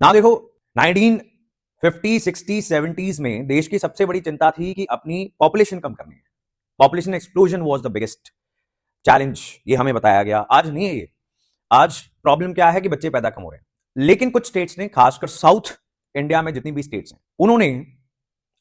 ना देखो, 1950, 60, 70s में देश की सबसे बड़ी चिंता थी कि अपनी पॉपुलेशन कम करनी है। Population explosion was the biggest challenge, ये हमें बताया गया। आज नहीं है ये। आज प्रॉब्लम क्या है कि बच्चे पैदा कम हो रहे हैं। लेकिन कुछ स्टेट्स ने, खासकर साउथ इंडिया में जितनी भी स्टेट्स हैं, उन्होंने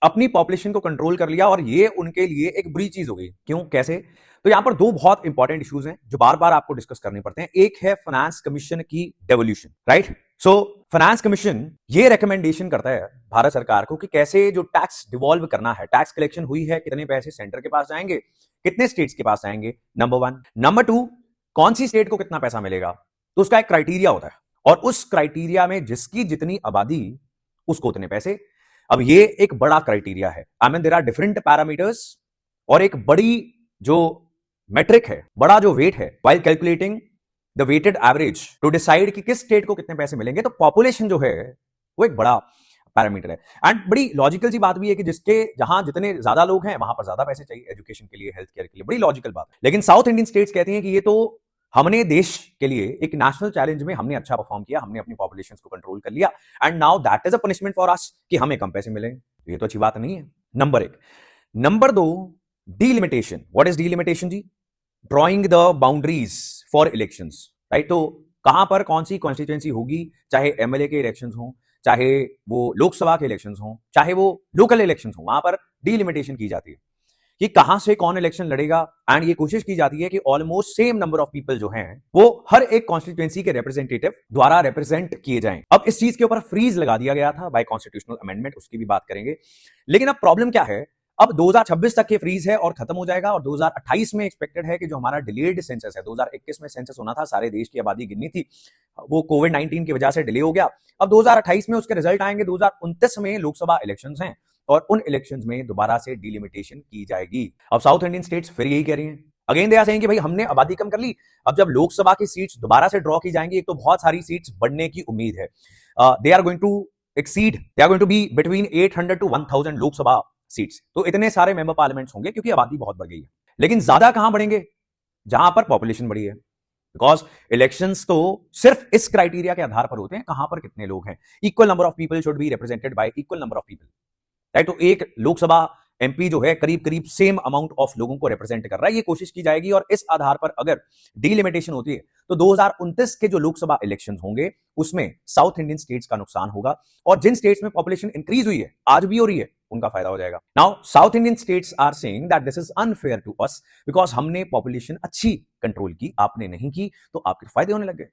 अपनी पॉपुलेशन को कंट्रोल कर लिया और ये उनके लिए एक बुरी चीज हो गई। क्यों, कैसे? तो यहां पर दो बहुत इंपॉर्टेंट इश्यूज हैं जो बार बार आपको डिस्कस करने पड़ते हैं। एक है फाइनेंस कमीशन की devolution, right? So finance commission ये रिकमेंडेशन करता है भारत सरकार को कि कैसे जो टैक्स डिवॉल्व करना है, टैक्स कलेक्शन हुई है, कितने पैसे सेंटर के पास जाएंगे, कितने स्टेट्स के पास आएंगे, नंबर वन। नंबर टू, कौन सी स्टेट को कितना पैसा मिलेगा, तो उसका एक क्राइटेरिया होता है और उस क्राइटेरिया में जिसकी जितनी आबादी उसको उतने पैसे। अब ये एक बड़ा क्राइटेरिया है। I mean there are different parameters और एक बड़ी जो मेट्रिक है, बड़ा जो वेट है while calculating the weighted average to decide कि किस स्टेट को कितने पैसे मिलेंगे। तो पॉपुलेशन जो है वो एक बड़ा पैरामीटर है। एंड बड़ी लॉजिकल सी बात भी है कि जिसके जहां जितने ज्यादा लोग हैं वहां पर ज्यादा पैसे चाहिए एजुकेशन के लिए, हेल्थ केयर के लिए। बड़ी लॉजिकल बात है। लेकिन साउथ इंडियन स्टेट्स कहती हैं कि ये तो हमने देश के लिए एक नेशनल चैलेंज में हमने अच्छा परफॉर्म किया, हमने अपनी पॉपुलेशन को कंट्रोल कर लिया and now that is a punishment for us कि हमें कम पैसे मिलेंगे। तो ये तो अच्छी बात नहीं है, नंबर एक। नंबर दो, डीलिमिटेशन। व्हाट इज डीलिमिटेशन जी? Drawing the boundaries for elections, right? तो कहां पर कौन सी कॉन्स्टिट्यूएंसी होगी, चाहे एमएलए के इलेक्शंस हो, चाहे वो लोकसभा के इलेक्शंस हो, चाहे वो लोकल इलेक्शंस हो, वहां पर डीलिमिटेशन की जाती है कि कहां से कौन इलेक्शन लड़ेगा। एंड ये कोशिश की जाती है कि almost same number of people जो हैं वो हर एक कॉन्स्टिट्यूएंसी के रिप्रेजेंटेटिव द्वारा रिप्रेजेंट किए जाएं। अब इस चीज के ऊपर फ्रीज लगा दिया गया था बाय कॉन्स्टिट्यूशनल अमेंडमेंट, उसकी भी बात करेंगे। लेकिन अब प्रॉब्लम क्या है, अब 2026 तक ये फ्रीज है और खत्म हो जाएगा और 2028 में एक्सपेक्टेड है कि जो हमारा डिलेड सेंसस है, 2021 में सेंसस होना था, सारे देश की आबादी गिननी थी, वो कोविड 19 की वजह से डिले हो गया। अब 2028 में उसके रिजल्ट आएंगे। 2029 में लोकसभा इलेक्शंस हैं और उन इलेक्शंस में दोबारा से डिलिमिटेशन की जाएगी। अब साउथ इंडियन स्टेट्स फिर यही कह रही हैं, अगेन दे आर सेइंग कि भाई हमने आबादी कम कर ली, अब जब लोकसभा की सीट्स दोबारा से ड्रॉ की जाएंगी, एक तो बहुत सारी सीट्स बढ़ने की उम्मीद है। They are going to exceed, they are going to be between 800 to 1000 Lok Sabha seats. तो इतने सारे मेंबर पार्लियामेंट्स होंगे क्योंकि आबादी बहुत बढ़ गई है। लेकिन ज्यादा कहां बढ़ेंगे? जहां पर पॉपुलेशन बढ़ी है। बिकॉज इलेक्शंस तो सिर्फ इस क्राइटेरिया के आधार पर होते हैं, कहां पर कितने लोग हैं। Equal number of people should be represented y equal number of people, right? तो एक लोकसभा एमपी जो है करीब करीब सेम अमाउंट ऑफ लोगों को रिप्रेजेंट कर रहा है, ये कोशिश की जाएगी। और इस आधार पर अगर डीलिमिटेशन होती है तो 2029 के जो लोकसभा इलेक्शंस होंगे उसमें साउथ इंडियन स्टेट्स का नुकसान होगा और जिन स्टेट्स में पॉपुलेशन इंक्रीज हुई है, आज भी हो रही है, उनका फायदा हो जाएगा। Now south Indian states are saying that this is unfair to us because हमने पॉपुलेशन अच्छी कंट्रोल की, आपने नहीं की, तो आपके फायदे होने लग गए।